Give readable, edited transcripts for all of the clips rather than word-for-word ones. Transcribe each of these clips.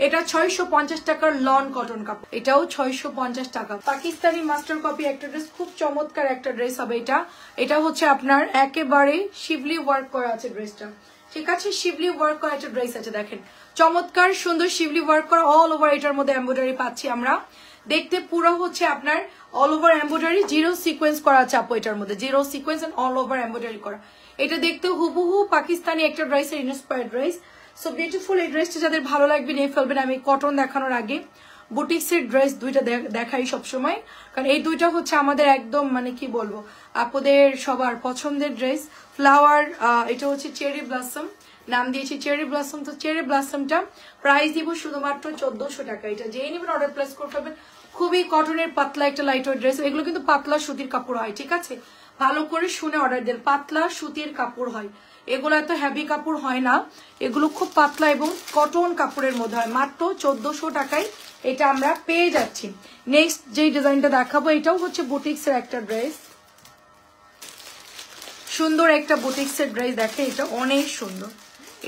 এটা 650 টাকার loan cotton কাপড়, এটাও 650 টাকা। পাকিস্তানি মাস্টার কপি একটা ড্রেস, খুব চমৎকার একটা ড্রেস হবে এটা। এটা হচ্ছে আপনার একেবারে শিবলি ওয়ার্ক করা আছে ড্রেসটা, ঠিক আছে, শিবলি ওয়ার্ক করা একটা ড্রেস আছে, দেখেন চমৎকার সুন্দর শিবলি ওয়ার্ক করা অল ওভার। এটার মধ্যে এমব্রয়ডারি পাচ্ছি আমরা, দেখতে পুরো হচ্ছে আপনার all over embroidery, zero sequence করা আছে আপু এটার মধ্যে, zero sequence and all over embroidery করা। এটা দেখতে হুবহু পাকিস্তানি একটা ড্রেসের ইন্সপায়ার্ড ড্রেস। সো বিউটিফুল, এই ড্রেসটা যাদের ভালো লাগবে নিয়ে ফেলবেন। আমি কটন দেখানোর আগে বুটিক্সের ড্রেস দুইটা দেখাই সবসময়, কারণ এই দুইটা হচ্ছে আমাদের একদম মানে কি বলবো আপনাদের সবার পছন্দের ড্রেস। ফ্লাওয়ার, এটা হচ্ছে চেরি ব্লসম, নাম দিয়েছি চেরি ব্লসম। তো চেরি ব্লসমটা প্রাইস দিব শুধুমাত্র 1400 টাকা। এটা যেই নেবেন অর্ডার প্লেস করে ফেলবেন। খুবই কটনের পাতলা একটা লাইট ওয়েট ড্রেস, এগুলো কিন্তু পাতলা সুতির কাপড় হয়, ঠিক আছে, ভালো করে শুনে অর্ডার দেন, পাতলা সুতির কাপড় হয়, এগুলো এত হেভি কাপড় হয় না, এগুলো খুব পাতলা এবং কটন কাপড়ের মধ্যে হয়। মাত্র 1400 টাকায় এটা আমরা পেয়ে যাচ্ছি। নেক্সট যে ডিজাইনটা দেখাবো এটাও হচ্ছে বুটিক্সের একটা ড্রেস, সুন্দর একটা বুটিক্সের ড্রেস, দেখে এটা অনেক সুন্দর।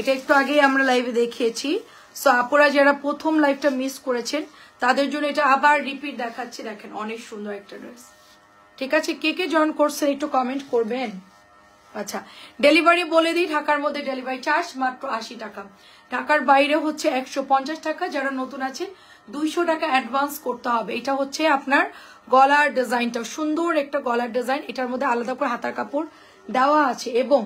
এটা একটু আগে আমরা লাইভে দেখিয়েছি। সো আপনারা যারা প্রথম লাইভটা মিস করেছেন তাদের জন্য এটা আবার রিপিট দেখাচ্ছি, দেখেন অনেক সুন্দর একটা ড্রেস, ঠিক আছে। কে কে জয়েন করছেন একটু কমেন্ট করবেন। আচ্ছা, ডেলিভারি বলে দিই, ঢাকার মধ্যে ডেলিভারি চার্জ মাত্র 80 টাকা, ঢাকার বাইরে হচ্ছে 150 টাকা। যারা নতুন আছে 200 টাকা অ্যাডভান্স করতে হবে। এটা হচ্ছে আপনার গলার ডিজাইনটা, সুন্দর একটা গলার ডিজাইন, এটার মধ্যে আলাদা করে হাতার কাপড় দেওয়া আছে এবং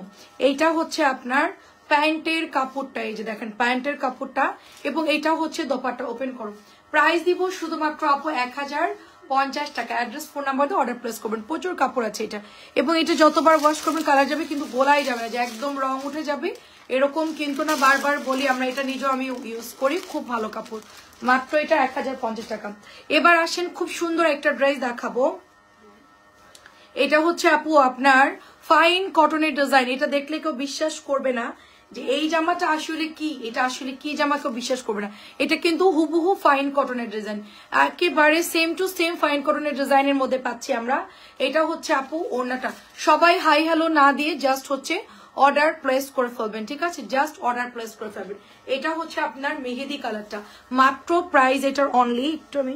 এইটা হচ্ছে আপনার প্যান্টের কাপড়টা, এই যে দেখেন প্যান্টের কাপড়টা, এবং এটা হচ্ছে দোপাট্টা। ওপেন করো, প্রাইস দিব শুধুমাত্র আপু 1050 টাকা। অ্যাড্রেস ফোন নাম্বার দিয়ে অর্ডার প্লেস করবেন। প্রচুর কাপড় আছে এটা, এবং এটা যতবার ওয়াশ করবেন কালার যাবে, কিন্তু গোলাই যাবে না যে একদম রং উঠে যাবে এরকম কিন্তু না। বারবার বলি আমরা, এটা নিজেও আমি ইউজ করি, খুব ভালো কাপড়। মাত্র এটা 1050 টাকা। এবার আসেন, খুব সুন্দর একটা ড্রেস দেখাবো। এটা হচ্ছে আপু আপনার ফাইন কটনের ডিজাইন। এটা দেখলে কেউ বিশ্বাস করবে না যে এই জামাটা আসলে কি, এটা আসলে কি জামা, কেউ বিশ্বাস করবে না। এটা কিন্তু হুবহু ফাইন কটনের ডিজাইন, একেবারে সেম টু সেম ফাইন কটনের ডিজাইনের মধ্যে পাচ্ছি আমরা। এটা হচ্ছে আপু ওড়নাটা, সবাই হাই হ্যালো না দিয়ে জাস্ট হচ্ছে অর্ডার প্লেস করে ফেলবেন, ঠিক আছে, জাস্ট অর্ডার প্লেস করে ফেলবেন। এটা হচ্ছে আপনার মেহেদি কালারটা। মাত্র প্রাইস এটার অনলি, একটু আমি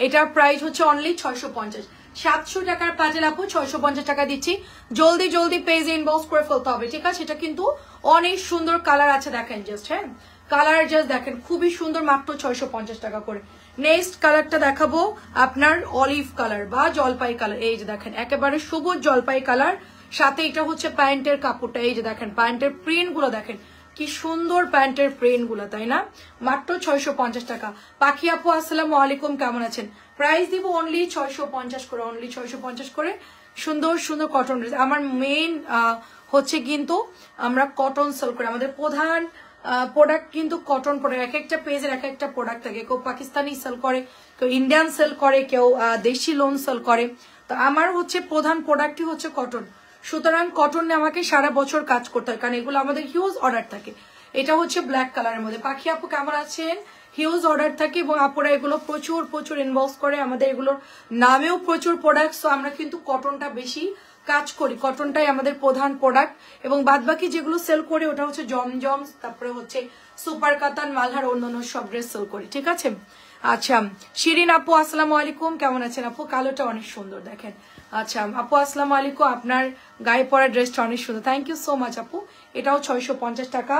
এটার প্রাইস হচ্ছে অনলি 650। 700 টাকার পাজেল আপু 650 টাকা দিচ্ছি। জলদি জলদি পেজে ইনবক্স করে ফেলতে হবে, ঠিক আছে। এটা কিন্তু অনেক সুন্দর কালার আছে, দেখেন জাস্ট, হ্যাঁ কালার জাস্ট দেখেন, খুবই সুন্দর, মাত্র 650 টাকা করে। নেক্সট কালারটা দেখাবো আপনার অলিভ কালার বা জলপাই কালার, এই যে দেখেন একেবারে সবুজ জলপাই কালার, সাথে এটা হচ্ছে প্যান্টের কাপড়টা, এই যে দেখেন প্যান্টের প্রিন্ট গুলো দেখেন কি সুন্দর, প্যান্টের প্রিন্ট গুলো, তাই না। মাত্র 650 টাকা। পাখি আপু আসসালামু আলাইকুম, কেমন আছেন? প্রাইস দিব অনলি 650 করে, অনলি 650 করে। সুন্দর সুন্দর কটন ড্রেস, আমার মেইন হচ্ছে কিন্তু আমরা কটন সেল করি, আমাদের প্রধান প্রোডাক্ট কিন্তু কটন প্রোডাক্ট। এক একটা পেজের এক একটা প্রোডাক্ট থাকে, কেউ পাকিস্তানি সেল করে, কেউ ইন্ডিয়ান সেল করে, কেউ দেশি লোন সেল করে। তো আমার হচ্ছে প্রধান প্রোডাক্টই হচ্ছে কটন, সুতরাং কটন নিয়ে আমাকে সারা বছর কাজ করতে হয়, কারণ এগুলো আমাদের হিউজ অর্ডার থাকে। এটা হচ্ছে ব্ল্যাক কালারের মধ্যে। পাখি আপু কেমন আছেন? হিউজ অর্ডার থাকে এবং আপুরা এগুলো প্রচুর প্রচুর ইনবক্স করে, আমাদের এগুলোর নামেও প্রচুর প্রোডাক্ট। সো আমরা কিন্তু কটনটা বেশি কাজ করি, কটনটাই আমাদের প্রধান প্রোডাক্ট, এবং বাদবাকি যেগুলো সেল করি ওটা হচ্ছে জমজম, তারপরে হচ্ছে সুপার কাতান, মালহার, অন্যান্য সব ড্রেস সেল করি, ঠিক আছে। আচ্ছা, শিরিন আপু আসসালামু আলাইকুম, কেমন আছেন আপু? কালোটা অনেক সুন্দর, দেখেন। আচ্ছা আপু আসসালামু আলাইকুম, আপনার গায়ে পরা ড্রেসটা অনেক সুন্দর, থ্যাংক ইউ সো মাচ আপু। এটাও 650 টাকা।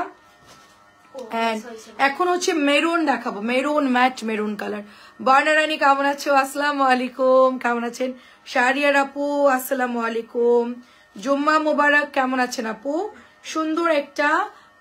এখন হচ্ছে মেরুন দেখাবো, মেরুন ম্যাট মেরুন কালার। বর্ণারানী কেমন আছো? আসসালামু আলাইকুম, কেমন আছেন? শাহরিয়ার আপু আসসালামু আলাইকুম। জুম্মা মুবারক, কেমন আছেন আপু? সুন্দর একটা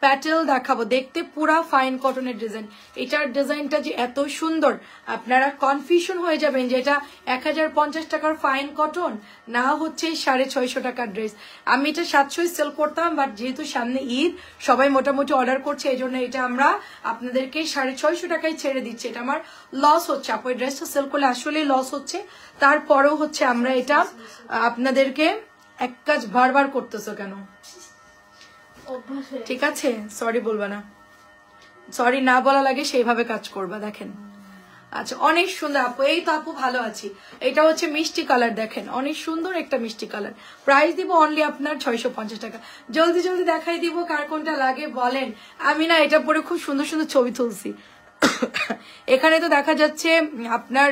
প্যাটেল দেখাবো, দেখতে পুরা ফাইন কটনের ডিজাইন। এটার ডিজাইনটা যে এত সুন্দর, আপনারা কনফিউশন হয়ে যাবেন যে এটা 1050 টাকার ফাইন কটন না হচ্ছে 650 টাকার ড্রেস। আমি এটা 700 সেল করতাম, বাট যেহেতু সামনে ঈদ সবাই মোটামুটি অর্ডার করছে, এই জন্য এটা আমরা আপনাদেরকে 650 টাকায় ছেড়ে দিচ্ছি। এটা আমার লস হচ্ছে আপু, এই ড্রেসটা সেল করলে আসলেই লস হচ্ছে। তারপরেও হচ্ছে আমরা এটা আপনাদেরকে, এক কাজ বারবার করতেছো কেন? ঠিক আছে, সরি বলবা না, সরি না বলা লাগে সেইভাবে কাজ করবা। দেখেন আচ্ছা অনেক সুন্দর আপু, এই তো আপু ভালো আছি। এটা হচ্ছে মিষ্টি কালার, দেখেন অনেক সুন্দর একটা মিষ্টি কালার। প্রাইস দিব অনলি আপনার 650 টাকা। জলদি জলদি দেখাই দিব কার কোনটা লাগে বলেন। আমি না এটা পরে খুব সুন্দর সুন্দর ছবি তুলছি। এখানে তো দেখা যাচ্ছে আপনার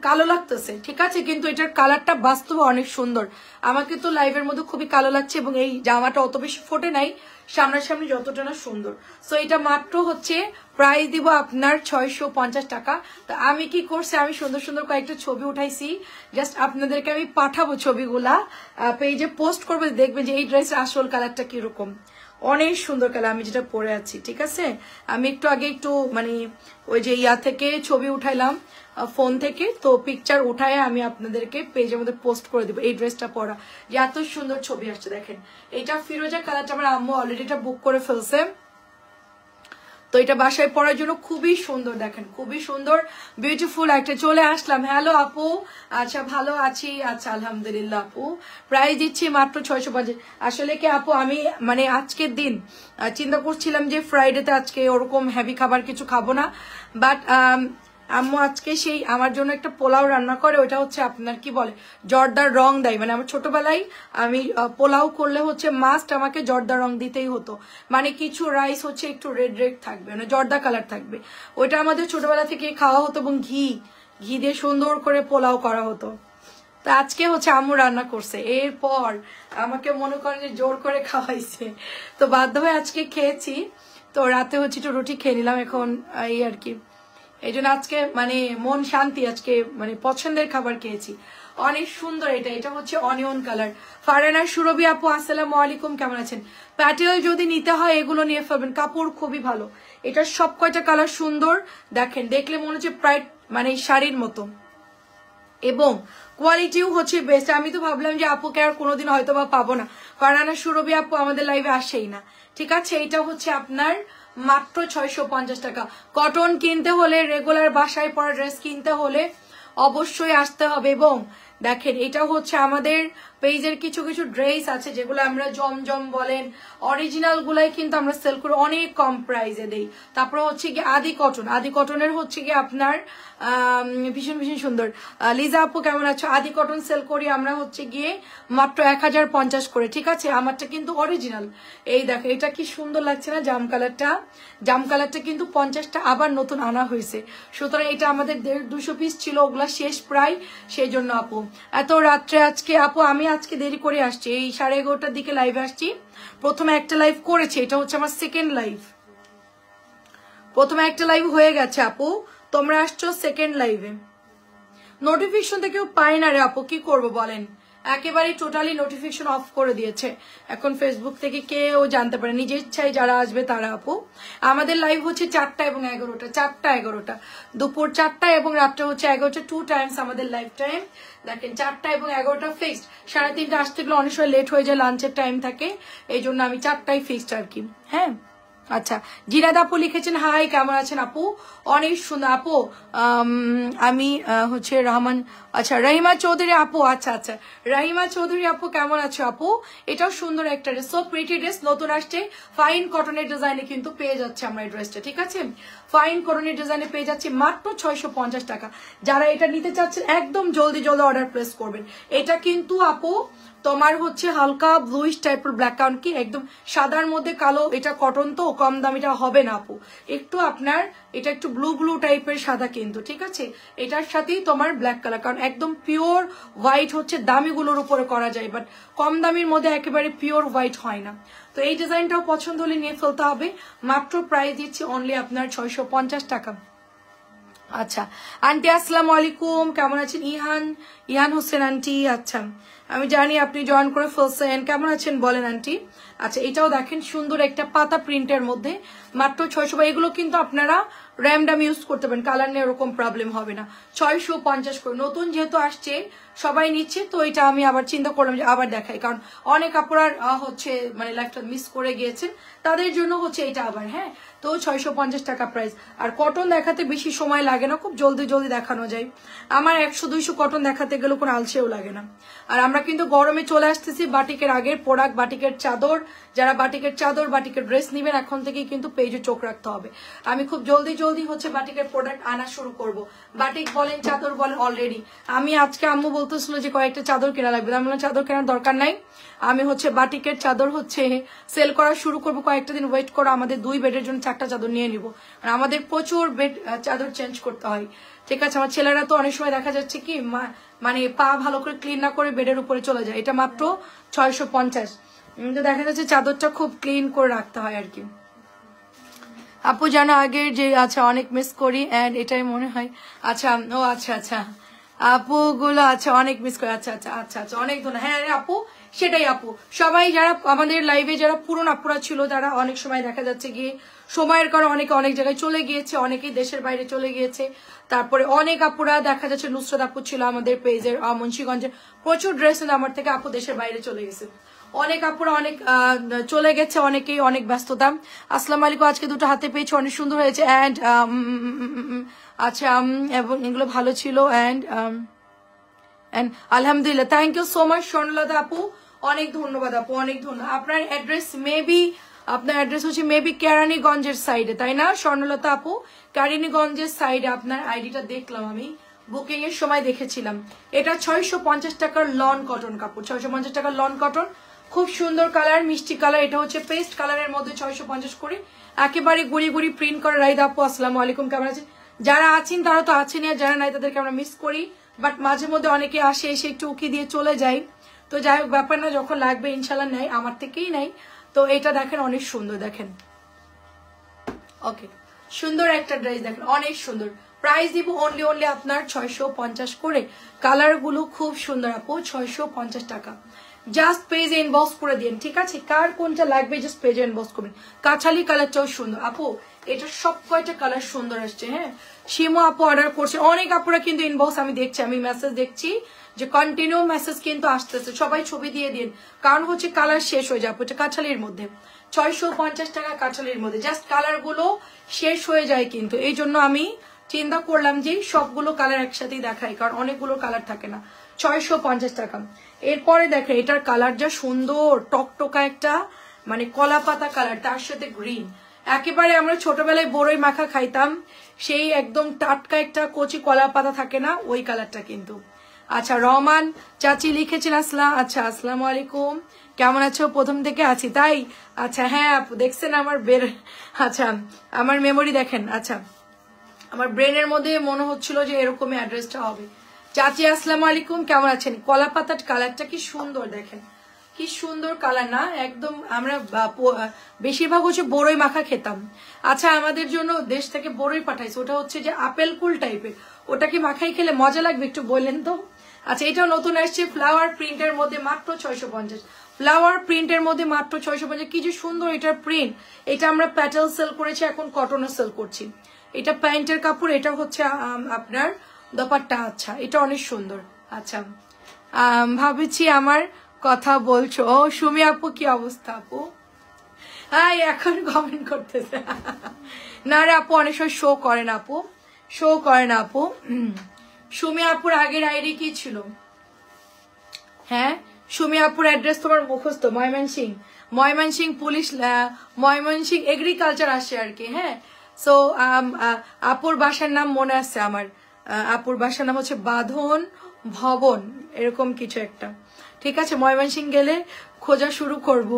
কালো লাগতেছে, ঠিক আছে, কিন্তু এটার কালারটা বাস্তবে অনেক সুন্দর। আমাকে তো লাইভের মধ্যে খুবই কালো লাগছে এবং এই জামাটা অত বেশি ফোটে নাই, সামনাসামনি যতটা না সুন্দর। সো এটা মাত্র হচ্ছে প্রাইস দিব আপনার 650 টাকা। তো আমি কি করছি, আমি সুন্দর সুন্দর কয়েকটা ছবি উঠাইছি, জাস্ট আপনাদেরকে আমি পাঠাবো ছবিগুলা, পেজে পোস্ট করবো, দেখবেন যে এই ড্রেসের আসল কালারটা কিরকম। অনেক সুন্দর কালার, আমি যেটা পরে আছি, ঠিক আছে। আমি একটু আগে একটু মানে ওই যে ইয়া থেকে ছবি উঠাইলাম ফোন থেকে, তো পিকচার উঠায় আমি আপনাদেরকে পেজের মধ্যে পোস্ট করে দিব। এই ড্রেসটা পরা যে এত সুন্দর ছবি আসছে দেখেন। এটা ফিরোজা কালারটা আমার আম্মু অলরেডি এটা বুক করে ফেলছে, তো এটা বাসায় পরার জন্য খুবই সুন্দর, দেখেন খুবই সুন্দর বিউটিফুল একটা। চলে আসলাম। হ্যালো আপু, আচ্ছা ভালো আছি, আচ্ছা আলহামদুলিল্লাহ আপু। প্রাইস দিচ্ছি মাত্র 650। আসলে কি আপু আমি মানে আজকের দিন চিন্তা করছিলাম যে ফ্রাইডেতে আজকে ওরকম হেভি খাবার কিছু খাবো না, বাট আম্মু আজকে সেই আমার জন্য একটা পোলাও রান্না করে, ওইটা হচ্ছে আপনার কি বলে জর্দার রং দেয়। মানে আমার ছোটবেলায় আমি পোলাও করলে হচ্ছে মাস্ট আমাকে জর্দা রং দিতেই হতো, মানে কিছু রাইস হচ্ছে একটু রেড রেড থাকবে, মানে জর্দা কালার থাকবে। ওইটা আমাদের ছোটবেলা থেকে খাওয়া হতো এবং ঘি দিয়ে সুন্দর করে পোলাও করা হতো। তো আজকে হচ্ছে আম্মু রান্না করছে, এরপর আমাকে মনে করেন যে জোর করে খাওয়াইছে, তো বাধ্য হয়ে আজকে খেয়েছি। তো রাতে হচ্ছে একটু রুটি খেয়ে নিলাম এখন, এই আর কি। এই জন্য আজকে মানে মন শান্তি, আজকে মানে পছন্দের খাবার খেয়েছি। অনেক সুন্দর এটা, এটা হচ্ছে অনিয়ন কালার। ফারহানা সুরভি আপু আসসালামু আলাইকুম, কেমন আছেন? প্যাটেল যদি নিতে হয় এগুলো নিয়ে ফেলবেন, কাপড় খুবই ভালো। এটার সব কয়টা কালার সুন্দর, দেখেন দেখলে মনে হচ্ছে প্রায় মানে শাড়ির মতো, এবং কোয়ালিটিও হচ্ছে বেস্ট। আমি তো ভাবলাম যে আপুকে আর কোনোদিন হয়তো বা পাবো না, ফারহানা সুরভি আপু আমাদের লাইভে আসেই না, ঠিক আছে। এটা হচ্ছে আপনার মাত্র 650 টাকা। কটন কিনতে হলে, রেগুলার বাসায় পরা ড্রেস কিনতে হলে অবশ্যই আসতে হবে। এবং দেখেন এটা হচ্ছে আমাদের পেজের কিছু কিছু ড্রেস আছে যেগুলো আমরা জমজম বলেন অরিজিনাল গুলাই কিন্তু আমরা সেল করে অনেক কম প্রাইসে দেই। তারপর হচ্ছে কি আদি কটন, আদি কটনের হচ্ছে কি আপনার ভীষণ ভীষণ সুন্দর। লিজা আপু কেমন আছো? আদি কটন সেল করি আমরা হচ্ছে গিয়ে মাত্র 1050 করে, ঠিক আছে। আমারটা কিন্তু অরিজিনাল। এই দেখো এটা কি সুন্দর লাগছে না, জাম কালারটা। জাম কালারটা কিন্তু 50টা আবার নতুন আনা হয়েছে, সুতরাং এটা আমাদের 150-200 পিস ছিল, ওগুলা শেষ প্রায়, সেই জন্য আপু এত রাত্রে আজকে আপু আমি আজকে দেরি করে আসছি, এই 11:30টার দিকে লাইভে আসছি। প্রথমে একটা লাইভ করেছি, এটা হচ্ছে আমার সেকেন্ড লাইভ। প্রথমে একটা লাইভ হয়ে গেছে আপু, তোমরা আসছো সেকেন্ড লাইভে। নোটিফিকেশন থেকেও পাই না রে আপু, কি করবো বলেন, একেবারে টোটালি নোটিফিকেশন অফ করে দিয়েছে। এখন ফেসবুক থেকে কেউ জানতে পারে, নিজের ইচ্ছায় যারা আসবে তারা। আপু আমাদের লাইভ হচ্ছে 4টা এবং 11টা, 4টা 11টা, দুপুর 4টা এবং রাত্রে হচ্ছে 11টা, 2 টাইমস আমাদের লাইভ টাইম। দেখেন 4টা এবং 11টা ফিক্সড, 3:30 আসতে গেলে অনেক সময় লেট হয়ে যায়, লাঞ্চের টাইম থাকে, এই জন্য আমি 4টাই ফিক্সড আর কি। হ্যাঁ আচ্ছা, জিনাদ আপু লিখেছেন হাই, কেমন আছেন আপু? অনেক সুন্দর আপু। আমি হচ্ছে রহমান, আচ্ছা রহিমা চৌধুরী আপু, আচ্ছা আচ্ছা রহিমা চৌধুরী আপু কেমন আছো আপু? এটাও সুন্দর একটা ড্রেস, সো প্রিটি ড্রেস, নতুন আসছে, ফাইন কটনের ডিজাইনে কিন্তু পেয়ে যাচ্ছে আমরা এই ড্রেসটা, ঠিক আছে। ফাইন কটনের ডিজাইনে পেয়ে যাচ্ছি মাত্র 650 টাকা। যারা এটা নিতে চাচ্ছেন একদম জলদি জলদি অর্ডার প্লেস করবেন। এটা কিন্তু আপু তোমার হচ্ছে হালকা ব্লুইশ টাইপের ব্ল্যাক, কারণ কি একদম সাদার মধ্যে কালো, এটা কটন তো কম দামিটা হবে না আপু, একটু আপনার এটা একটু ব্লু ব্লু টাইপের সাদা কিন্তু, ঠিক আছে। এটার সাথেই তোমার ব্ল্যাক কালার, কারণ একদম পিওর হোয়াইট হচ্ছে দামিগুলোর উপরে করা যায়, বাট কম দামির মধ্যে একেবারে পিওর হোয়াইট হয় না। তো এই ডিজাইনটাও পছন্দ হলে নিয়ে ফেলতে হবে। মাত্র প্রাইস দিচ্ছি অনলি আপনার 650 টাকা। আচ্ছা আন্টি আসসালামু আলাইকুম, কেমন আছেন? ইহান হোসেন আন্টি, আচ্ছা আমি জানি আপনি জয়েন করে ফেলছেন, কেমন আছেন বলেন আন্টি। আচ্ছা এটাও দেখেন সুন্দর একটা পাতা প্রিন্টের মধ্যে, মাত্র 600। এগুলো কিন্তু আপনারা র্যামডাম ইউজ করতে পারেন, কালার নিয়ে এরকম প্রবলেম হবে না। 650 করে, নতুন যেহেতু আসছে সবাই নিচ্ছে, তো এটা আমি আবার চিন্তা করলাম যে আবার দেখাই, কারণ অনেক আপনার হচ্ছে মানে লাইফটা মিস করে গিয়েছেন, তাদের জন্য হচ্ছে এটা আবার। হ্যাঁ তো 650 টাকা প্রাইস। আর কটন দেখাতে বেশি সময় লাগে না, খুব জলদি জলদি দেখানো যায়। আমার 100-200 কটন দেখাতে গেলে কোনো আলসেও লাগে না। আর আমরা আমরা কিন্তু গরমে চলে আসতেছি বাটিকের আগের প্রোডাক্ট, বাটিকের চাদর। যারা বাটিকের চাদর, বাটিকের ড্রেস নিবেন এখন থেকেই কিন্তু পেজে চোখ রাখতে হবে। আমি খুব জলদি হচ্ছে বাটিকের প্রোডাক্ট আনা শুরু করব। বাটিক বলেন, চাদর বলেন, অলরেডি আমি আজকে আম্মু বলতেছিল যে কয়েকটা চাদর কেনা লাগবে, আমি বললাম চাদর কেনার দরকার নাই, আমি হচ্ছে বাটিকের চাদর হচ্ছে সেল করা শুরু করব। কয়েকটা দিন ওয়েট করো, আমাদের 2 বেডের জন্য 4টা চাদর নিয়ে নিব। আর আমাদের প্রচুর বেড চাদর চেঞ্জ করতে হয়, ঠিক আছে। আমার ছেলেরা তো অনেক সময় দেখা যাচ্ছে কি মানে পা ভালো করে ক্লিন না করে বেডের উপরে চলে যায়। এটা মাত্র 650। তো দেখা যাচ্ছে চাদরটা খুব ক্লিন করে রাখতে হয় আর কি। আপু জানো আগের যে আচ্ছা অনেক মিস করি এন্ড এটাই মনে হয়। আচ্ছা ও আচ্ছা আচ্ছা আপু গুলো আচ্ছা অনেক মিস করি। আচ্ছা আচ্ছা আচ্ছা আচ্ছা অনেক ধন্যবাদ। হ্যাঁ আপু সেটাই আপু, সবাই যারা আমাদের লাইভে যারা পুরনো আপুরা ছিল তারা অনেক সময় দেখা যাচ্ছে গিয়ে সময়ের কারণে অনেকে অনেক জায়গায় চলে গিয়েছে, অনেকেই দেশের বাইরে চলে গিয়েছে। তারপরে অনেক আপুরা দেখা যাচ্ছে, নুসরাত আপু ছিল আমাদের পেজের মুন্সিগঞ্জের, প্রচুর ড্রেস আমার থেকে আপু দেশের বাইরে চলে গেছে। অনেক আপুরা অনেক চলে গেছে, অনেকেই অনেক ব্যস্ততা। আসসালামু আলাইকুম, আজকে দুটো হাতে পেয়েছি, অনেক সুন্দর হয়েছে অ্যান্ড আচ্ছা এবং এগুলো ভালো ছিল অ্যান্ড আলহামদুলিল্লাহ। থ্যাংক ইউ সো মাচ স্বর্ণলতা আপু, অনেক ধন্যবাদ আপু, অনেক ধন্যবাদ। আপনার অ্যাড্রেস মেবি আপনার অ্যাড্রেস হচ্ছে মেবি কেরানীগঞ্জের সাইডে, তাই না স্বর্ণলতা আপু? কেরানীগঞ্জের সাইডে আপনার আইডিটা দেখলাম আমি, বুকিং এর সময় দেখেছিলাম। এটা 650 টাকার লন কটন কাপড়, 650 টাকার লন কটন, খুব সুন্দর কালার, মিষ্টি কালার। এটা হচ্ছে পেস্ট কালারের মধ্যে 650 করে, একেবারে গুড়ি গুড়ি প্রিন্ট করা। রাইদ আপু আসসালামু আলাইকুম, কেমন আছেন? যারা আছেন তারা তো আছেন, আর যারা নাই তাদেরকে আমরা মিস করি, বাট মাঝে মধ্যে অনেকে আসে, এসে একটু উকি দিয়ে চলে যায়। তো যাই হোক ব্যাপার না, যখন লাগবে ইনশাল্লাহ নেই, আমার থেকেই নাই। তো এটা দেখেন অনেক সুন্দর, দেখেন ওকে সুন্দর একটা ড্রেস, দেখেন অনেক সুন্দর। প্রাইস দিব অনলি আপনার 650 করে। কালার গুলো খুব সুন্দর আপু, 650 টাকা। জাস্ট পেজে ইনবক্স করে দিন, ঠিক আছে? কার কোনটা লাগবে জাস্ট পেজে ইনবক্স করবেন। কাছালি কালারটাও সুন্দর আপু, এটা সব কয়টা কালার সুন্দর আসছে। হ্যাঁ শিমু আপু অর্ডার করছে, অনেক আপুরা কিন্তু ইনবক্স আমি দেখছি, আমি মেসেজ দেখছি যে কন্টিনিউ মেসেজ কিন্তু আসতেছে। সবাই ছবি দিয়ে দিন, কারণ হচ্ছে কালার শেষ হয়ে যাবে। এটা কাছালির মধ্যে 650 টাকা, কাছালির মধ্যে জাস্ট কালার গুলো শেষ হয়ে যায় কিন্তু, এই জন্য আমি চিন্তা করলাম যে সবগুলো কালার একসাথেই দেখাই, কারণ অনেকগুলো কালার থাকে না। 650 টাকা। এরপরে দেখে এটার কালার যা সুন্দর, টকটকা একটা মানে কলা পাতা কালার, তার সাথে গ্রিন। একেবারে আমরা ছোটবেলায় বড়ই মাখা খাইতাম, সেই একদম টাটকা একটা কচি কলা পাতা থাকে না, ওই কালারটা কিন্তু। আচ্ছা রহমান চাচি লিখেছেন আচ্ছা আসসালামু আলাইকুম, কেমন আছো? প্রথম থেকে আছি তাই। আচ্ছা হ্যাঁ আপু দেখছেন আমার আচ্ছা আমার মেমোরি দেখেন। আচ্ছা আমার ব্রেনের মধ্যে মনে হচ্ছিল যে এরকমই অ্যাড্রেসটা হবে। চাচি আসসালামু আলাইকুম, কেমন আছেন? কলা পাতার কালারটা কি সুন্দর, দেখেন কি সুন্দর কালার না, একদম আমরা বেশিরভাগ হচ্ছে বড়ই মাখা খেতাম। আচ্ছা আমাদের জন্য দেশ থেকে বড়ই পাঠাইছে, ওটা হচ্ছে যে আপেল কুল টাইপের, ওটা কি মাখাই খেলে মজা লাগবে একটু বললেন তো? আচ্ছা এটাও নতুন আসছে ফ্লাওয়ার প্রিন্টের মধ্যে, মাত্র 650। ফ্লাওয়ার প্রিন্টের মধ্যে মাত্র 650। কি যে সুন্দর এটার প্রিন্ট। এটা আমরা প্যাটেল সেল করেছি, এখন কটনও সেল করছি। এটা প্যান্টের কাপড়, এটা হচ্ছে আপনার দোপাট্টা। আচ্ছা এটা অনেক সুন্দর। আচ্ছা ভাবেছি আমার কথা বলছো। ও সুমি আপু কি অবস্থা আপু? হ্যাঁ এখন কমেন্ট করতেছে। না রে আপু অনেক সময় শো করে না আপু, শো করে না আপু। সুমি আপুর আগের আইডি কি ছিল? হ্যাঁ সুমি আপুর অ্যাড্রেস তোমার মুখস্থ? ময়মনসিং পুলিশ, ময়মনসিং এগ্রিকালচার আসে আর কি। হ্যাঁ সো আপুর বাসার নাম মনে আছে আমার, আপুর বাসার নাম হচ্ছে বাঁধন ভবন, এরকম কিছু একটা, ঠিক আছে? ময়মনসিং গেলে খোঁজা শুরু করব,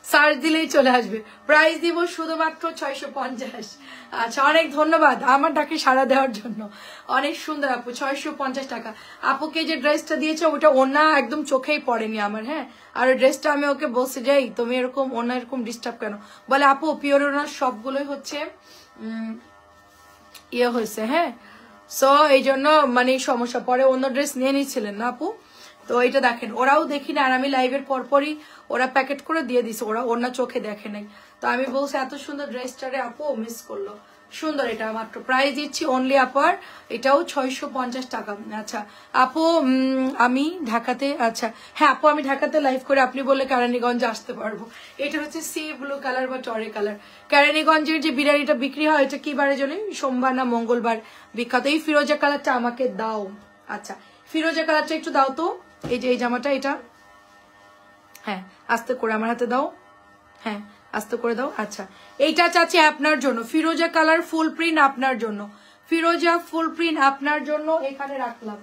সার্চ দিলেই চলে আসবে। প্রাইস দিব শুধুমাত্র 650। আচ্ছা অনেক ধন্যবাদ আমার ডাকে সাড়া দেওয়ার জন্য, অনেক সুন্দর আপু, 650 টাকা। আপুকে যে ড্রেসটা দিয়েছে ওটা ওনা একদম চোখেই পড়েনি আমার। হ্যাঁ আর ড্রেসটা আমি ওকে বসে যাই তুমি এরকম ওনা এরকম ডিস্টার্ব কেন, বলে আপু পিওর ওনার সবগুলোই হচ্ছে ইয়ে হয়েছে। হ্যাঁ সো এই জন্য মানে সমস্যা, পরে অন্য ড্রেস নিয়ে নিচ্ছিলেন না আপু। তো এটা দেখেন, ওরাও দেখি না, আর আমি লাইভের পরপরই ওরা প্যাকেট করে দিয়ে দিছে, ওরা ওনার চোখে দেখে নাই। তো আমি বলছি এত সুন্দর ড্রেসটারে আপু মিস করলো, সুন্দর। এটা মাত্র প্রাইস দিচ্ছি অনলি আপার, এটাও 650 টাকা। আচ্ছা আপু আমি ঢাকাতে, আচ্ছা হ্যাঁ আপু আমি ঢাকাতে লাইভ করে, আপনি বললে কেরানীগঞ্জে আসতে পারবো। এটা হচ্ছে সি ব্লু কালার বা টরে কালার। কেরানীগঞ্জের যে বিরিয়ানিটা বিক্রি হয় এটা কি বারে জানেন? সোমবার না মঙ্গলবার বিখ্যাত। এই ফিরোজা কালারটা আমাকে দাও। আচ্ছা ফিরোজা কালারটা একটু দাও তো, এই যে এই জামাটা, এটা হ্যাঁ আস্তে করে আমার হাতে দাও, হ্যাঁ আস্তে করে দাও। আচ্ছা এইটা চাচ্ছি আপনার জন্য, ফিরোজা কালার ফুল প্রিন্ট আপনার জন্য, ফিরোজা ফুল প্রিন্ট আপনার জন্য এখানে রাখলাম।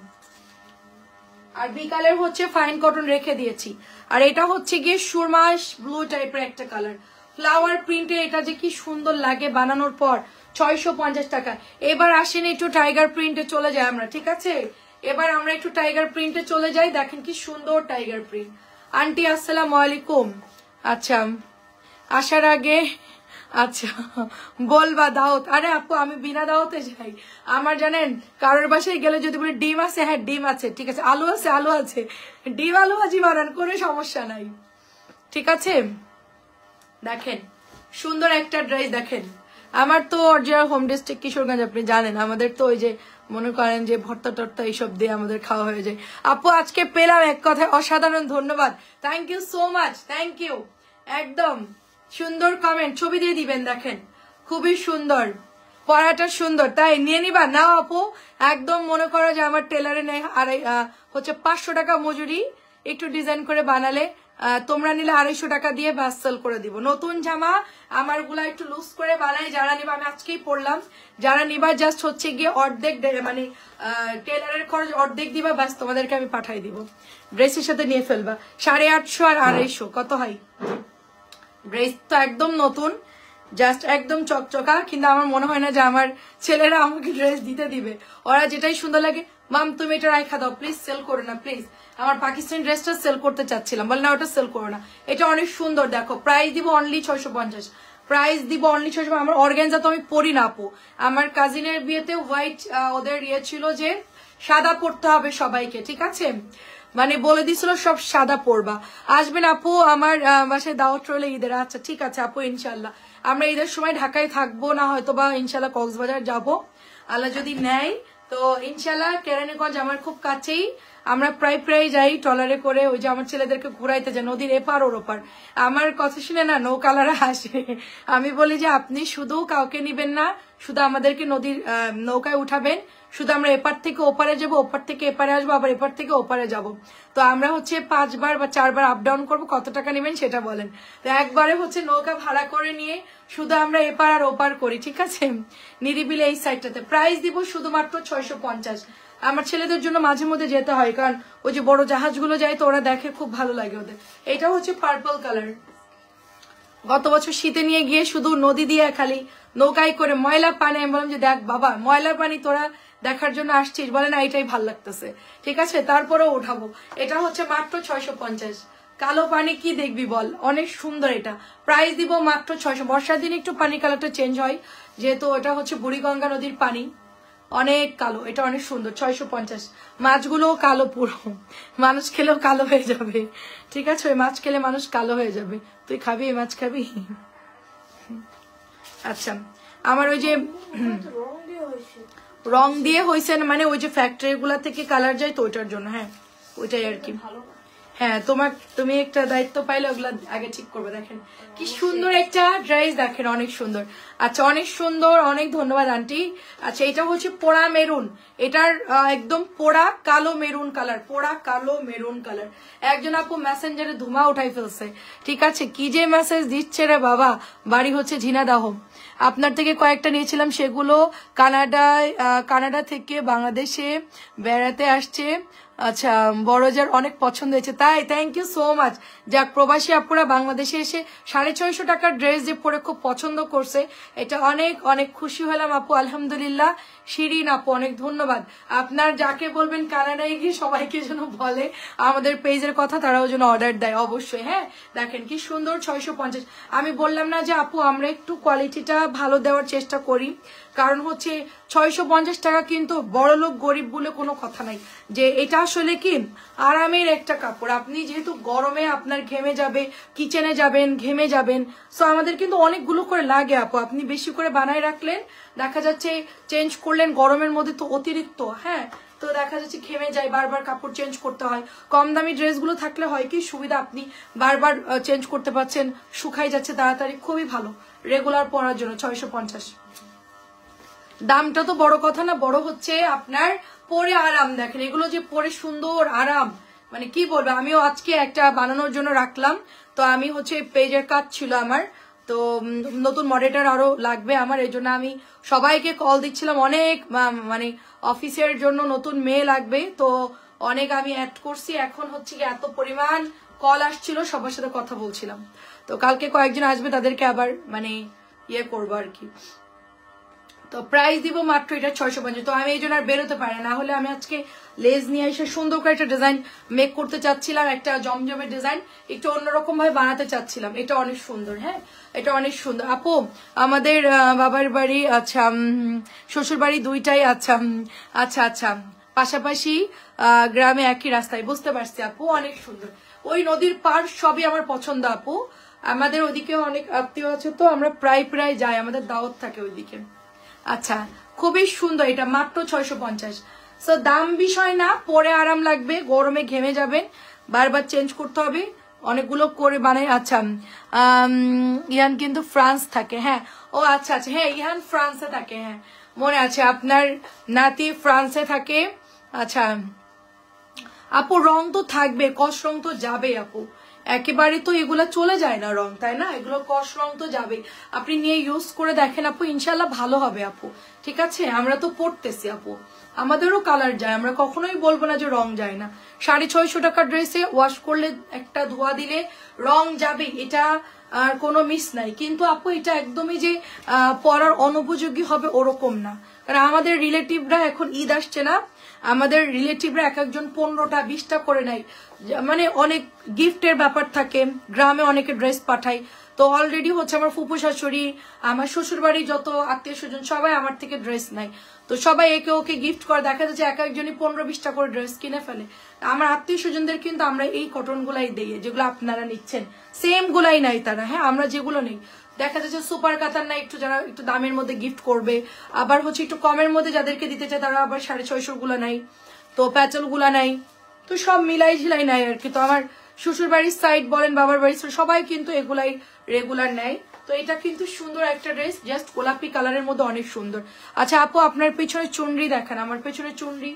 আর বিকালের হচ্ছে ফাইন কটন রেখে দিয়েছি। আর এটা হচ্ছে গিয়ে সুরমা ব্লু টাইপের একটা কালার, ফ্লাওয়ার প্রিন্টে, এটা যে কি সুন্দর লাগে বানানোর পর। 650 টাকা। এবার আসেন একটু টাইগার প্রিন্টে চলে যাই আমরা, ঠিক আছে? এবার আমরা একটু টাইগার প্রিন্টে চলে যাই। দেখেন কি সুন্দর টাইগার প্রিন্ট। আন্টি আসসালামু আলাইকুম। আচ্ছা আসার আগে আচ্ছা বলবা দাওয়াত। আরে আপু আমি বিনা দাওয়াতে যাই। আমার জানেন কারোর বাসায় গেলে যদি বলি ডিম আছে, হ্যাঁ ডিম আছে, ঠিক আছে, আলু আছে, আলু আছে, ডিম আলু ভাজি বানান, কোনো সমস্যা নাই, ঠিক আছে? দেখেন সুন্দর একটা ড্রেস। দেখেন আমার তো অরিজিনাল হোম ডিস্ট্রিক্ট কিশোরগঞ্জ, আপনি জানেন আমাদের তো ওই যে মনে করেন যে ভর্তা টর্তা এইসব দিয়ে আমাদের খাওয়া হয়ে যায়। আপু আজকে পেলাম এক কথায় অসাধারণ, ধন্যবাদ, thank you so much, thank you. একদম সুন্দর কমেন্ট, ছবি দিয়ে দিবেন। দেখেন খুবই সুন্দর, পরাটা সুন্দর, তাই নিয়ে নিবা না আপু? একদম মনে করো যে আমার টেলারে নেয় হচ্ছে 500 টাকা মজুরি, একটু ডিজাইন করে বানালে তোমরা নিলে 250 টাকা দিয়ে ব্যাস সেল করে দিব। নতুন জামা আমার গুলা একটু লুজ করে বানাই, যারা নিবা আমি আজকেই পড়লাম, যারা নিবা জাস্ট হচ্ছে গিয়ে অর্ধেক মানে টেলারের খরচ অর্ধেক দিবা, ব্যাস তোমাদেরকে আমি পাঠাই দিব, ড্রেসের সাথে নিয়ে ফেলবা। 850 আর 250 কত হয়? ড্রেস তো একদম নতুন, জাস্ট একদম চকচকা, কিন্তু আমার মনে হয় না যে আমার ছেলেরা আমাকে ড্রেস দিতে দিবে। ওরা যেটাই সুন্দর লাগে, মাম তুমি এটা রাখা দাও প্লিজ, সেল করো না প্লিজ। আমার পাকিস্তানি ড্রেসটা সেল করতে চাচ্ছিলাম, বলে না ওটা সেল করো না, এটা অনেক সুন্দর, দেখো প্রাইস দিব অনলি 650, প্রাইস দিব অনলি 650। আমার অর্গানজা তো আমি পরি না আপু, আমার কাজিনের বিয়েতে হোয়াইট ওদের ইয়ে ছিল যে সাদা পরতে হবে সবাইকে, ঠিক আছে, মানে বলে দিছিল সব সাদা পরবা। আসবেন আপু আমার বাসায় দাওয়াত রইলে ঈদের। আচ্ছা ঠিক আছে আপু, ইনশাল্লাহ আমরা ঈদের সময় ঢাকায় থাকবো না, হয়তো বা ইনশাল্লাহ কক্সবাজার যাব, আল্লাহ যদি নেয় তো ইনশাল্লাহ। কেরানীগঞ্জ আমার খুব কাছেই, আমরা প্রায় যাই ট্রলারে করে, ওই যে আমার ছেলেদেরকে ঘুরাইতে যায় নদীর এপার ওর ওপার। আমার কথা শুনে না নৌকালারা হাসে, আমি বলি যে আপনি শুধু কাউকে নিবেন না, শুধু আমাদেরকে নদীর নৌকায় উঠাবেন, শুধু আমরা এপার থেকে ওপারে যাবো, ওপার থেকে এপারে আসবো, আবার এপার থেকে ওপারে যাব। তো আমরা হচ্ছে 5 বার বা 4 বার আপ ডাউন করবো, কত টাকা নেবেন সেটা বলেন। তো একবারে হচ্ছে নৌকা ভাড়া করে নিয়ে শুধু আমরা এপার আর ওপার করি, ঠিক আছে, নিরিবিলে এই সাইডটাতে। প্রাইস দিব শুধুমাত্র 650। আমার ছেলেদের জন্য মাঝে মধ্যে যেতে হয়, কারণ ওই যে বড় জাহাজগুলো যায় তো ওরা দেখে, খুব ভালো লাগে ওদের। এটা হচ্ছে পার্পল কালার। গত বছর শীতে নিয়ে গিয়ে শুধু নদী দিয়ে খালি নৌকায় করে ময়লা পানি, আমি বললাম যে দেখ বাবা ময়লা পানি তোরা দেখার জন্য আসছিস, বলে না এটাই ভাল লাগতেছে, ঠিক আছে তারপরেও উঠাবো। এটা হচ্ছে মাত্র 650। কালো পানি কি দেখবি বল, অনেক সুন্দর এটা। প্রাইস দিব মাত্র 600। বর্ষার দিন একটু পানি কালারটা চেঞ্জ হয়, যেহেতু এটা হচ্ছে বুড়িগঙ্গা নদীর পানি, অনেক কালো, এটা অনেক সুন্দর। 650। মাছগুলোও কালো পুরো, মানুষ খেলেও কালো হয়ে যাবে, ঠিক আছে, ওই মাছ খেলে মানুষ কালো হয়ে যাবে। তুই খাবি এই মাছ খাবি? আচ্ছা আমার ওই যে রং দিয়ে হয়েছে মানে ওই যে ফ্যাক্টরি গুলা থেকে কালার যায় তো ওইটার জন্য, হ্যাঁ ওইটাই আর কি। হ্যাঁ তুমি একটা দায়িত্ব পাইলে ওগুলা আগে ঠিক করবে। দেখেন কি সুন্দর একটা ড্রেস, দেখেন অনেক সুন্দর। আচ্ছা অনেক সুন্দর, অনেক ধন্যবাদ আন্টি। আচ্ছা এটা হচ্ছে পোড়া মেরুন, এটার একদম পোড়া কালো মেরুন কালার, পোড়া কালো মেরুন কালার। একজন আপু মেসেঞ্জারে ধুমা উঠাই ফেলছে, ঠিক আছে, কি যে মেসেজ দিচ্ছে রে বাবা। বাড়ি হচ্ছে ঝিনাদাহ, আপনার থেকে কয়েকটা নিয়েছিলাম, সেগুলো কানাডা থেকে বাংলাদেশে বেড়াতে আসছে। আচ্ছা বড়জার অনেক পছন্দ হয়েছে, তাই থ্যাংক ইউ সো মাচ। যাক প্রবাসী আপুরা বাংলাদেশে এসে 650 টাকার ড্রেস যে পরে খুব পছন্দ করছে, এটা অনেক অনেক খুশি হলাম আপু, আলহামদুলিল্লাহ। শিরিন আপু অনেক ধন্যবাদ। আপনার যাকে বলবেন কানাডায় গিয়ে সবাইকে যেন বলে আমাদের পেজের কথা, তারাও যেন অর্ডার দেয় অবশ্যই। হ্যাঁ দেখেন কি সুন্দর 650। আমি বললাম না যে আপু আমরা একটু কোয়ালিটিটা ভালো দেওয়ার চেষ্টা করি, কারণ হচ্ছে 650 টাকা কিন্তু বড়লোক গরিব বলে কোনো কথা নাই, যে এটা আসলে কি আরামের একটা কাপড়। আপনি যেহেতু গরমে আপনার ঘেমে যাবে, কিচেনে যাবেন ঘেমে যাবেন, সো আমাদের কিন্তু অনেকগুলো করে লাগে আপু। আপনি বেশি করে বানায় রাখলেন, দেখা যাচ্ছে চেঞ্জ করলেন গরমের মধ্যে তো অতিরিক্ত, হ্যাঁ তো দেখা যাচ্ছে ঘেমে যায়, বারবার কাপড় চেঞ্জ করতে হয়। কম দামি ড্রেসগুলো থাকলে হয় কি সুবিধা, আপনি বারবার চেঞ্জ করতে পারছেন, শুকাই যাচ্ছে তাড়াতাড়ি, খুবই ভালো রেগুলার পরার জন্য। 650। দামটা তো বড় কথা না, বড় হচ্ছে আপনার পরে আরাম। দেখেন এগুলো যে পরে সুন্দর আরাম, মানে কি বলবো, আমিও আজকে একটা বানানোর জন্য রাখলাম। তো আমি হচ্ছে পেজের কাজ ছিল আমার, তো নতুন মডারেটর আরো লাগবে আমার, এই জন্য আমি সবাইকে কল দিচ্ছিলাম। অনেক মানে অফিসের জন্য নতুন মেয়ে লাগবে, তো অনেক আমি অ্যাড করছি। এখন হচ্ছে কি এত পরিমাণ কল আসছিল, সবার সাথে কথা বলছিলাম। তো কালকে কয়েকজন আসবে, তাদেরকে আবার মানে ইয়ে করবো আর কি। তো প্রাইস দিব মাত্র এটা 650। তো আমি এই জন্য আর বেরোতে পারি না, হলে আমি আজকে লেজ নিয়ে এসে সুন্দর করে একটা ডিজাইন মেক করতে চাচ্ছিলাম, একটা জমজমের ডিজাইন একটু অন্যরকম ভাবে বানাতে চাচ্ছিলাম। এটা অনেক সুন্দর, হ্যাঁ এটা অনেক সুন্দর। আপু আমাদের বাবার বাড়ি আচ্ছা শ্বশুর বাড়ি দুইটাই আচ্ছা আচ্ছা আচ্ছা পাশাপাশি গ্রামে একই রাস্তায়, বুঝতে পারছি আপু, অনেক সুন্দর। ওই নদীর পার সবই আমার পছন্দ আপু। আমাদের ওদিকে অনেক আত্মীয় আছে, তো আমরা প্রায় প্রায় যাই, আমাদের দাওয়াত থাকে ওইদিকে। আচ্ছা খুবই সুন্দর, এটা মাত্র 650। সো দাম বিষয় না, পরে আরাম লাগবে, গরমে ঘেমে যাবেন, বারবার চেঞ্জ করতে হবে, অনেকগুলো করে বানাই। আচ্ছা ইহান কিন্তু ফ্রান্স থাকে, হ্যাঁ ও আচ্ছা আচ্ছা, হ্যাঁ ইহান ফ্রান্সে থাকে, হ্যাঁ মনে আছে, আপনার নাতি ফ্রান্সে থাকে। আচ্ছা আপু রং তো থাকবে, কস রং তো যাবে আপু, একেবারে তো এগুলা চলে যায় না রং, তাই না? এগুলো কস রং তো যাবে, আপনি নিয়ে ইউজ করে দেখেন আপু, ইনশাল্লাহ ভালো হবে আপু। ঠিক আছে, আমরা তো পড়তেছি আপু, আমাদেরও কালার যায়, আমরা কখনোই বলবো না যে রং যায় না। 650 টাকার ড্রেসে ওয়াশ করলে, একটা ধোয়া দিলে রং যাবে, এটা আর কোনো মিস নাই। কিন্তু আপু এটা একদমই যে পরার অনুপযোগী হবে ওরকম না, কারণ আমাদের রিলেটিভরা এখন ঈদ আসছে না, আমাদের রিলেটিভরা এক একজন 15টা 20টা করে নেয়, মানে অনেক গিফটের ব্যাপার থাকে, গ্রামে অনেকে ড্রেস পাঠায়। তো অলরেডি হচ্ছে আমার ফুপু শাশুড়ি, আমার শ্বশুর বাড়ি যত আত্মীয় স্বজন সবাই আমার থেকে ড্রেস নেয়, তো সবাই একে ওকে গিফট করে, দেখা যাচ্ছে এক একজনই 15-20টা করে ড্রেস কিনে ফেলে। আমার আত্মীয় স্বজনদের কিন্তু আমরা এই কটন গুলাই দিই, যেগুলো আপনারা নিচ্ছেন সেম গুলাই নাই তারা, হ্যাঁ আমরা যেগুলো নেই, দেখা যাচ্ছে সুপার কাতার না, একটু যারা একটু দামের মধ্যে গিফট করবে, আবার হচ্ছে একটু কমের মধ্যে যাদেরকে দিতে চায় তারা আবার 650 গুলা নাই, তো প্যাচল গুলা নাই, তো সব মিলাই ঝিলাই নাই আর কি। তো আমার শ্বশুর বাড়ির সাইড বলেন, বাবার বাড়ির সবাই কিন্তু এগুলাই রেগুলার নেয়। তো এটা কিন্তু সুন্দর একটা ড্রেস, জাস্ট গোলাপি কালারের মধ্যে অনেক সুন্দর। আচ্ছা আপু আপনার পেছনে চুনরি দেখান, আমার পেছনে চুনরি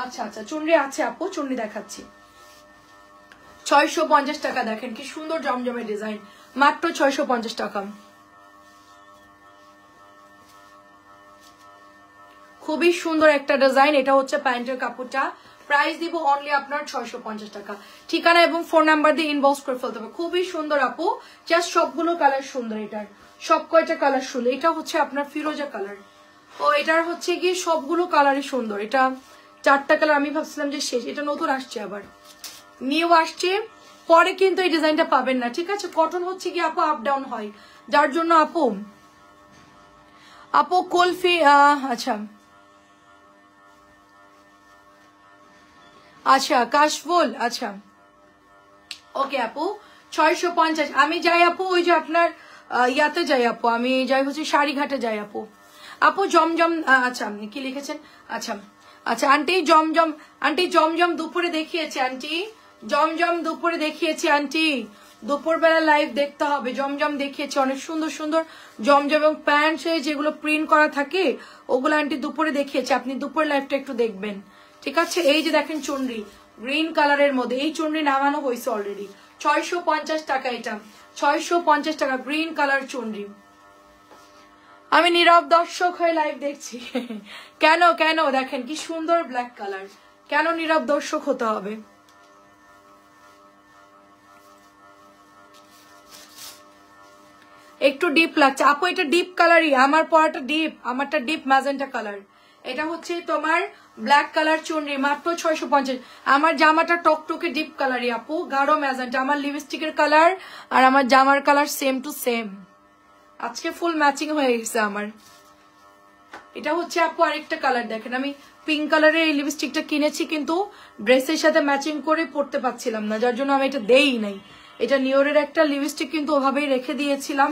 আচ্ছা আচ্ছা চুনরি আছে আপু, চুনরি দেখাচ্ছি। 650 টাকা, দেখেন কি সুন্দর জমজমের ডিজাইন, মাত্র 650 টাকা। খুবই সুন্দর একটা ডিজাইন, এটা হচ্ছে প্যান্টের কাপড়টা, প্রাইস দিব অনলি আপনার 650 টাকা। ঠিকানা এবং ফোন নাম্বার দিয়ে ইনবক্স করে ফেলতে হবে। খুবই সুন্দর আপু, জাস্ট সবগুলো কালার সুন্দর, এটার সব কয়টা কালার সুন্দর। এটা হচ্ছে আপনার ফিরোজা কালার, ও এটার হচ্ছে কি সবগুলো কালারই সুন্দর, এটা 4টা কালার, আমি ভাবছিলাম যে শেষ, এটা নতুন আসছে, আবার নিউ আসছে, পরে কিন্তু এই ডিজাইনটা পাবেন না। ঠিক আছে, কটন হচ্ছে কি আপু আপ ডাউন হয়, যার জন্য আপু কুলফি আচ্ছা আচ্ছা কাশফুল, আচ্ছা ওকে আপু 650। আমি যাই আপু ওই যে আপনার ইয়াতে যাই আপু, আমি যাই হচ্ছে শাড়িঘাটে যাই আপু। আপু জমজম আচ্ছা আপনি কি লিখেছেন, আচ্ছা আচ্ছা আন্টি জমজম, আন্টি জমজম দুপুরে দেখিয়েছি, আন্টি জমজম দুপুরে দেখিয়েছি, আন্টি দুপুরবেলা লাইভ দেখতে হবে, জমজম দেখিয়েছি, অনেক সুন্দর সুন্দর জমজম এবং প্যান্ট যেগুলো প্রিন্ট করা থাকে ওগুলো আন্টি দুপুরে দেখিয়েছি, আপনি দুপুরের লাইভটা একটু দেখবেন। ঠিক আছে, এই যে দেখেন চুনরি গ্রিন কালারের মধ্যে, এই চুনরি নামানো হয়েছে অলরেডি, 650 টাকা, এটা 650 টাকা গ্রিন কালার চুনরি। আমি নীরব দর্শক হয়ে লাইভ দেখছি কেন কেন দেখেন কি সুন্দর ব্ল্যাক কালার, কেন নীরব দর্শক হতে হবে? একটু ডিপ লাগছে আপু, এটা ডিপ কালারই, আমার পরাটা ডিপ, আমারটা ডিপ ম্যাজেন্টা কালার, এটা হচ্ছে তোমার ব্ল্যাক কালার চুনরি, মাত্র 650। আমার জামাটা টকটকে ডিপ কালারই আপু, গাঢ় ম্যাজেন্টা, আমার লিপস্টিকের কালার আর আমার জামার কালার সেম টু সেম, আজকে ফুল ম্যাচিং হয়ে গেছে আমার। এটা হচ্ছে আপু আরেকটা কালার, দেখেন আমি পিঙ্ক কালারের এই লিপস্টিকটা কিনেছি, কিন্তু ড্রেসের সাথে ম্যাচিং করে পরতে পারছিলাম না, যার জন্য আমি এটা দেই নাই। এটা নিওরের একটা লিপস্টিক, কিন্তু ওভাবেই রেখে দিয়েছিলাম,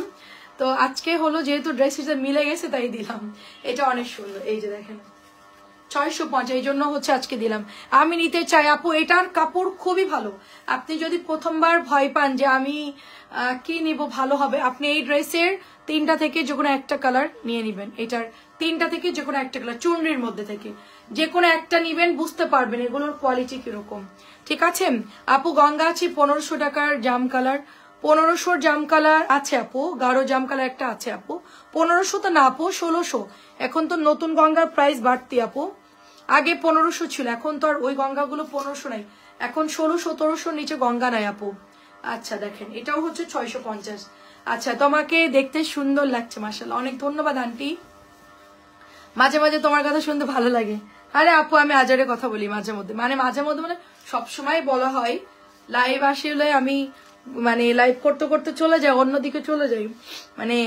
তো আজকে হলো যেহেতু ড্রেসের সাথে মিলে গেছে তাই দিলাম। এটা অনেক সুন্দর, এই যে দেখেন 650, এই জন্য হচ্ছে আজকে দিলাম। আমি নিতে চাই আপু, এটার কাপড় খুবই ভালো। আপনি যদি প্রথমবার ভয় পান যে আমি কি নিব ভালো হবে, আপনি এই ড্রেসের 3টা থেকে যে কোনো একটা কালার নিয়ে নিবেন, এটার 3টা থেকে যে কোনো একটা কালার চুনরির মধ্যে থেকে যে কোনো একটা নিবেন, বুঝতে পারবেন এগুলোর কোয়ালিটি কিরকম। ঠিক আছে আপু। গঙ্গা আছে 1500 টাকার জাম কালার, 1500 জাম কালার আছে আপু, গাঢ় জাম কালার একটা আছে আপু। 1500 তো না আপু, 1600। এখন তো নতুন গঙ্গার প্রাইস বাড়তি আপু, আগে 1500 ছিল, এখন তো আর ওই গঙ্গাগুলো 1500 নাই, এখন 1600-1700 নিচে গঙ্গা নাই আপু। আচ্ছা দেখেন এটাও হচ্ছে 650। আচ্ছা তোমাকে দেখতে সুন্দর লাগছে মাশাআল্লাহ, অনেক ধন্যবাদ আন্টি। মাঝে মাঝে তোমার কথা শুনতে ভালো লাগে। আরে আপু আমি আজারে কথা বলি মাঝে মধ্যে, মানে মাঝে মধ্যে মানে সবসময় বলা হয় লাইভ আসলে আমি মানে লাইভ করতে করতে চলে যাই অন্যদিকে, চলে যাই মানে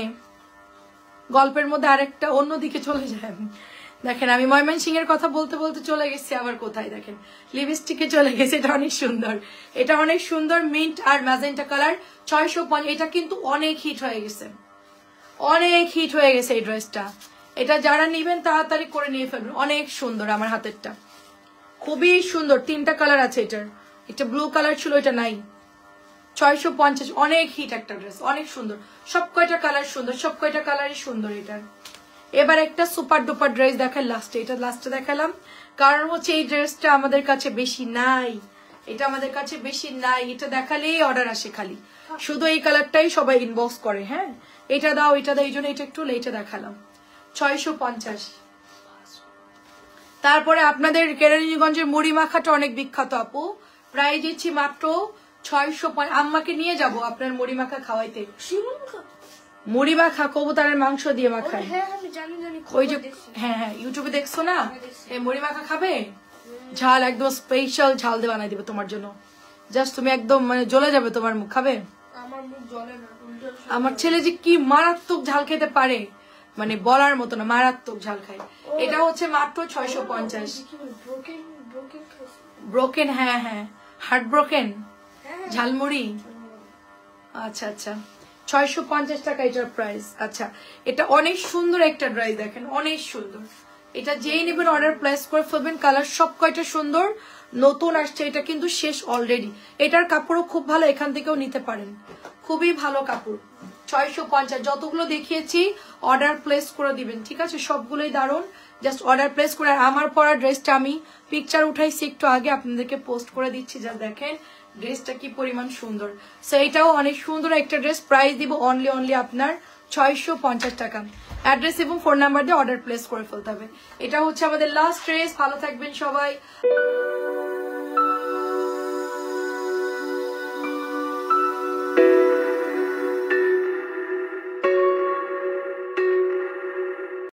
গল্পের মধ্যে আরেকটা অন্যদিকে চলে যায়। দেখেন আমি ময়মনসিংহ এর কথা বলতে বলতে চলে গেছি আবার কোথায়, দেখেন লিপস্টিকে চলে গেছে। এটা অনেক সুন্দর, এটা অনেক সুন্দর, মিন্ট আর ম্যাজেন্টা কালার 650। এটা কিন্তু অনেক হিট হয়ে গেছে, অনেক হিট হয়ে গেছে এই ড্রেসটা। এটা যারা নিবেন তাড়াতাড়ি করে নিয়ে ফেলবেন, অনেক সুন্দর। আমার হাতেরটা খুবই সুন্দর, 3টা কালার আছে এটার, এটা ব্লু কালার ছিল, এটা নাই। 650, অনেক হিট একটা ড্রেস, অনেক সুন্দর, সব কয়টা কালার সুন্দর, সব কয়টা কালারই সুন্দর এটার। এবার একটা সুপার ডুপার ড্রেস দেখাই লাস্টে, এটা লাস্টে দেখালাম কারণ হচ্ছে এই ড্রেসটা আমাদের কাছে বেশি নাই, এটা আমাদের কাছে বেশি নাই, এটা দেখালেই অর্ডার আসে খালি, শুধু এই কালারটাই সবাই ইনবক্স করে। হ্যাঁ এটা দাও এটা দাও, এই জন্য এটা একটু লেটে দেখালাম। 650। তারপরে আপনাদের কেরানীগঞ্জের মুড়ি মাখাটা অনেক বিখ্যাত আপু, প্রায় দিচ্ছি মাত্র 650। আম্মাকে নিয়ে যাব আপনার মুড়ি মাখা খাওয়াইতে। মুড়ি মাখা কবুতরের মাংস দিয়ে মাখায়, ওই যে হ্যাঁ হ্যাঁ ইউটিউবে দেখছো না, এই মুড়ি মাখা খাবে, ঝাল একদম স্পেশাল ঝাল দিয়ে বানাই দিবে তোমার জন্য, জাস্ট তুমি একদম মানে জ্বলে যাবে তোমার মুখ। খাবে? আমার ছেলে যে কি মারাত্মক ঝাল খেতে পারে, মানে বলার মতো না, মারাত্মক ঝাল খায়। এটা হচ্ছে মাত্র 650। ব্রোকেন, হ্যাঁ হ্যাঁ হার্ট ব্রোকেন ঝালমুড়ি। আচ্ছা আচ্ছা 650 টাকা এটার প্রাইস। আচ্ছা এটা অনেক সুন্দর একটা ড্রেস, দেখেন অনেক সুন্দর, এটা যেই নেবেন অর্ডার প্লেস করে ফেলবেন। কালার সব কয়টা সুন্দর, নতুন আসছে, এটা কিন্তু শেষ অলরেডি। এটার কাপড়ও খুব ভালো, এখান থেকেও নিতে পারেন, খুবই ভালো কাপড়। 650, যতগুলো দেখিয়েছি অর্ডার প্লেস করে দিবেন, ঠিক আছে? সবগুলোই দারুণ, জাস্ট অর্ডার প্লেস করে। আমার পরা ড্রেসটা আমি পিকচার উঠাইছি একটু আগে, আপনাদেরকে পোস্ট করে দিচ্ছি, যা দেখেন ড্রেসটা কি পরিমাণ সুন্দর। সো এটাও অনেক সুন্দর একটা ড্রেস, প্রাইস দিব অনলি আপনার 650 টাকা। অ্যাড্রেস এবং ফোন নাম্বার দিয়ে অর্ডার প্লেস করে ফেলতে হবে। এটা হচ্ছে আমাদের লাস্ট ড্রেস। ভালো থাকবেন সবাই।